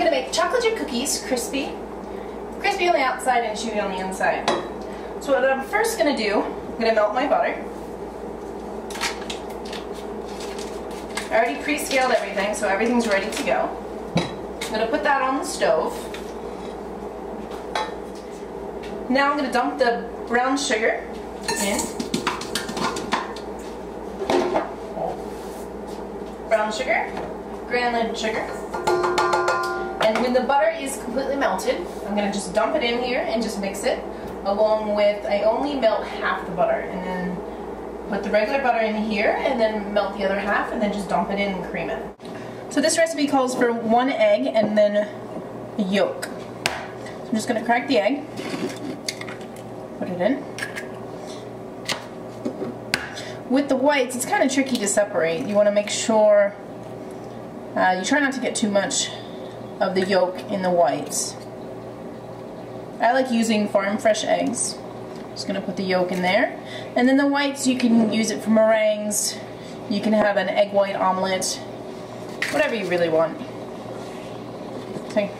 going to make chocolate chip cookies, crispy on the outside and chewy on the inside. So what I'm first going to do, I'm going to melt my butter. I already pre-scaled everything, so everything's ready to go. I'm going to put that on the stove. Now I'm going to dump the brown sugar in. Brown sugar, granulated sugar. And when the butter is completely melted, I'm going to just dump it in here and just mix it along with, I only melt half the butter and then put the regular butter in here and then melt the other half and then just dump it in and cream it. So this recipe calls for 1 egg and then a yolk. So I'm just going to crack the egg, put it in. With the whites, it's kind of tricky to separate. You want to make sure you try not to get too much of the yolk in the whites. I like using farm fresh eggs. Just going to put the yolk in there. And then the whites, you can use it for meringues. You can have an egg white omelet. Whatever you really want. Okay.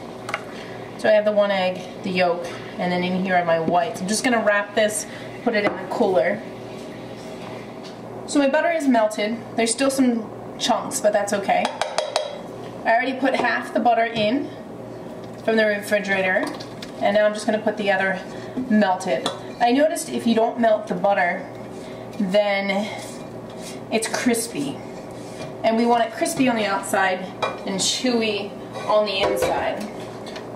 So I have the 1 egg, the yolk, and then in here are my whites. I'm just going to wrap this, put it in the cooler. So my butter is melted. There's still some chunks, but that's okay. I already put half the butter in from the refrigerator, and now I'm just going to put the other melted. I noticed if you don't melt the butter, then it's crispy. And we want it crispy on the outside and chewy on the inside.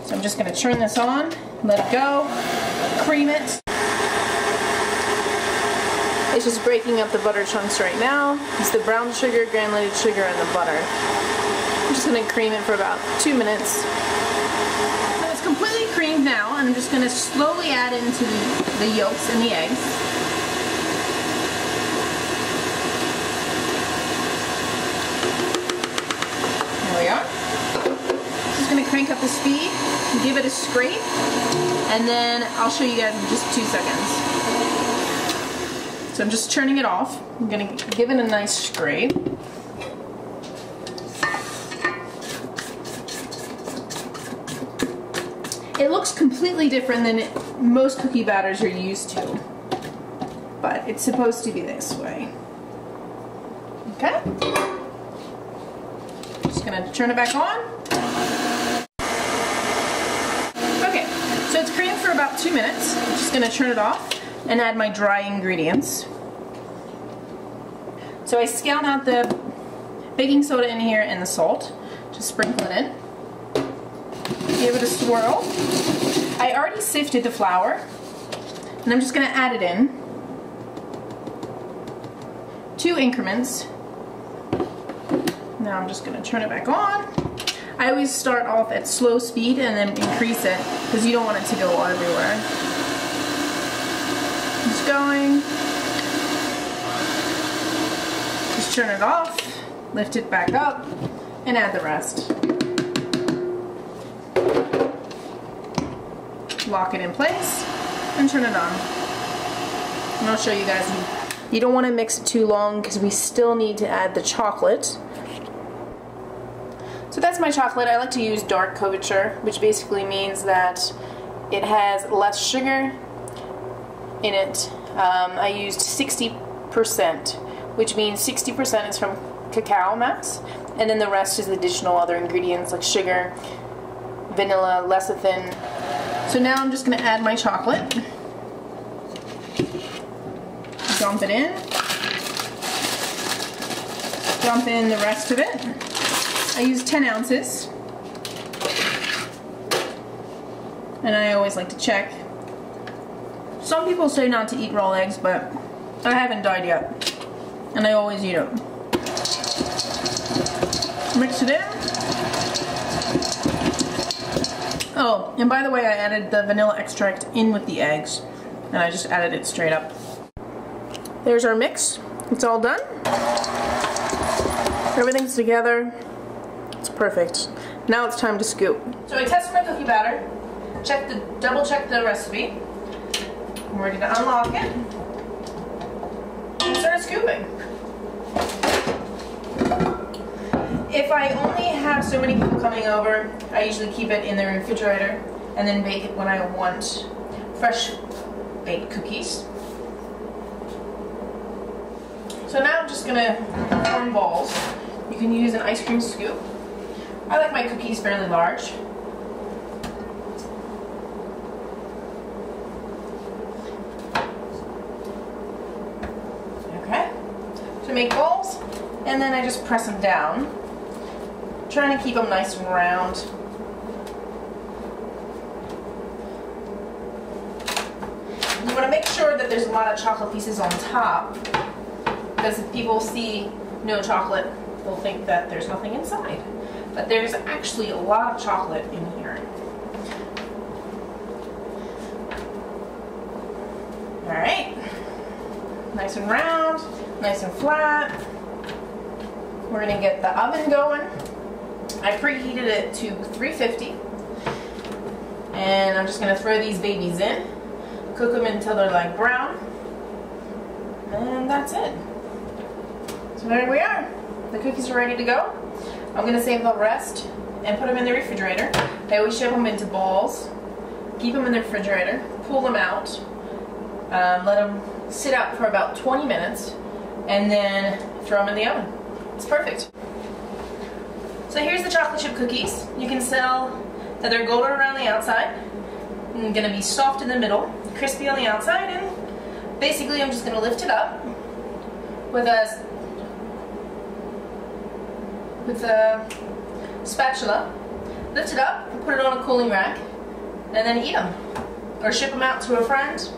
So I'm just going to turn this on, let it go, cream it. It's just breaking up the butter chunks right now. It's the brown sugar, granulated sugar, and the butter. I'm just going to cream it for about 2 minutes. So it's completely creamed now. I'm just going to slowly add into the yolks and the eggs. There we are. Just going to crank up the speed, give it a scrape, and then I'll show you guys in just 2 seconds. So I'm just turning it off. I'm going to give it a nice scrape. It looks completely different than most cookie batters you're used to, but it's supposed to be this way. Okay? Just going to turn it back on. Okay, so it's creamed for about 2 minutes. I'm just going to turn it off and add my dry ingredients. So I scaled out the baking soda in here and the salt. Just sprinkle it in. Give it a swirl. I already sifted the flour, and I'm just going to add it in. 2 increments. Now I'm just going to turn it back on. I always start off at slow speed and then increase it because you don't want it to go everywhere. Just going. Just turn it off, lift it back up, and add the rest. Lock it in place and turn it on. And I'll show you guys. You don't want to mix it too long because we still need to add the chocolate. So that's my chocolate. I like to use dark couverture, which basically means that it has less sugar in it. I used 60%, which means 60% is from cacao mass, and then the rest is additional other ingredients like sugar, vanilla, lecithin. So now I'm just going to add my chocolate. Dump it in. Dump in the rest of it. I use 10 ounces. And I always like to check. Some people say not to eat raw eggs, but I haven't died yet. And I always eat them. Mix it in. Oh, and by the way, I added the vanilla extract in with the eggs, and I just added it straight up. There's our mix. It's all done. Everything's together. It's perfect. Now it's time to scoop. So I tested my cookie batter, double checked the recipe. I'm ready to unlock it and start scooping. If I only have so many people coming over, I usually keep it in the refrigerator and then bake it when I want fresh baked cookies. So now I'm just going to form balls. You can use an ice cream scoop. I like my cookies fairly large. Okay, so make balls, and then I just press them down, trying to keep them nice and round. You want to make sure that there's a lot of chocolate pieces on top, because if people see no chocolate, they'll think that there's nothing inside. But there's actually a lot of chocolate in here. Alright. Nice and round, nice and flat. We're going to get the oven going. I preheated it to 350. And I'm just going to throw these babies in. Cook them until they're like brown. And that's it. So there we are. The cookies are ready to go. I'm going to save the rest and put them in the refrigerator. I always shape them into balls, keep them in the refrigerator, pull them out, let them sit out for about 20 minutes, and then throw them in the oven. It's perfect. So here's the chocolate chip cookies. You can tell that they're golden around the outside, and going to be soft in the middle, crispy on the outside, and basically I'm just going to lift it up with a spatula, lift it up, put it on a cooling rack, and then eat them. Or ship them out to a friend